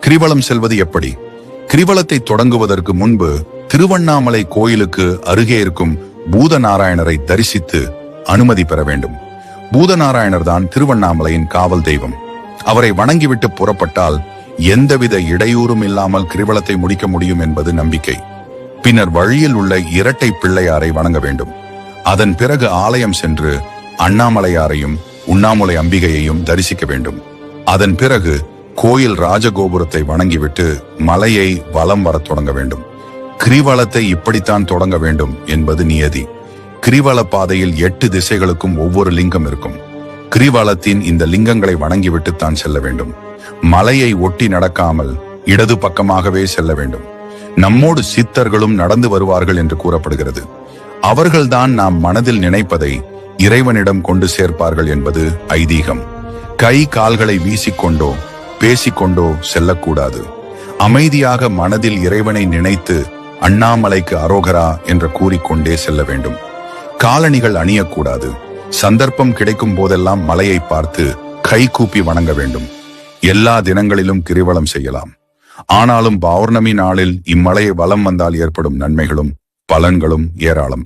கிரிவலம் செல்வது எப்படி? கிரிவலத்தை தொடங்குவதற்கு முன்பு திருவண்ணாமலை கோயிலுக்கு அருகே இருக்கும் பூதநாராயணரை தரிசித்து அனுமதி பெற வேண்டும். பூதநாராயணர் தான் திருவண்ணாமலையின் காவல் தெய்வம். அவரை வணங்கிவிட்டு புறப்பட்டால் எந்தவித இடையூறும் இல்லாமல் கிரிவலத்தை முடிக்க முடியும் என்பது நம்பிக்கை. பின்னர் வழியில் உள்ள இரட்டை பிள்ளையாரை வணங்க வேண்டும். அதன் பிறகு ஆலயம் சென்று அண்ணாமலையாரையும் உண்ணாமுலை அம்பிகையையும் தரிசிக்க வேண்டும். அதன் பிறகு கோயில் ராஜகோபுரத்தை வணங்கிவிட்டு மலையை வலம் வரத் தொடங்க வேண்டும். கிரிவலத்தை இப்படித்தான் தொடங்க வேண்டும் என்பது நியதி. கிரிவல பாதையில் 8 திசைகளுக்கும் ஒவ்வொரு லிங்கம் இருக்கும். கிரிவலத்தின் இந்த லிங்கங்களை வணங்கிவிட்டு தான் செல்ல வேண்டும். மலையை ஒட்டி நடக்காமல் இடது பக்கமாகவே செல்ல வேண்டும். நம்மோடு சித்தர்களும் நடந்து வருவார்கள் என்று கூறப்படுகிறது. அவர்கள்தான் நாம் மனதில் நினைப்பதை இறைவனிடம் கொண்டு சேர்ப்பார்கள் என்பது ஐதீகம். கை கால்களை வீசிக்கொண்டோ பேசிக்கொண்டோ செல்லக்கூடாது. அமைதியாக மனதில் இறைவனை நினைத்து அண்ணாமலைக்கு அரோகரா என்று கூறிக்கொண்டே செல்ல வேண்டும். காலணிகள் அணியக்கூடாது. சந்தர்ப்பம் கிடைக்கும் போதெல்லாம் மலையை பார்த்து கை கூப்பி வணங்க வேண்டும். எல்லா தினங்களிலும் கிரிவலம் செய்யலாம். ஆனாலும் பௌர்ணமி நாளில் இம்மலையை வலம் வந்தால் ஏற்படும் நன்மைகளும் பலன்களும் ஏராளம்.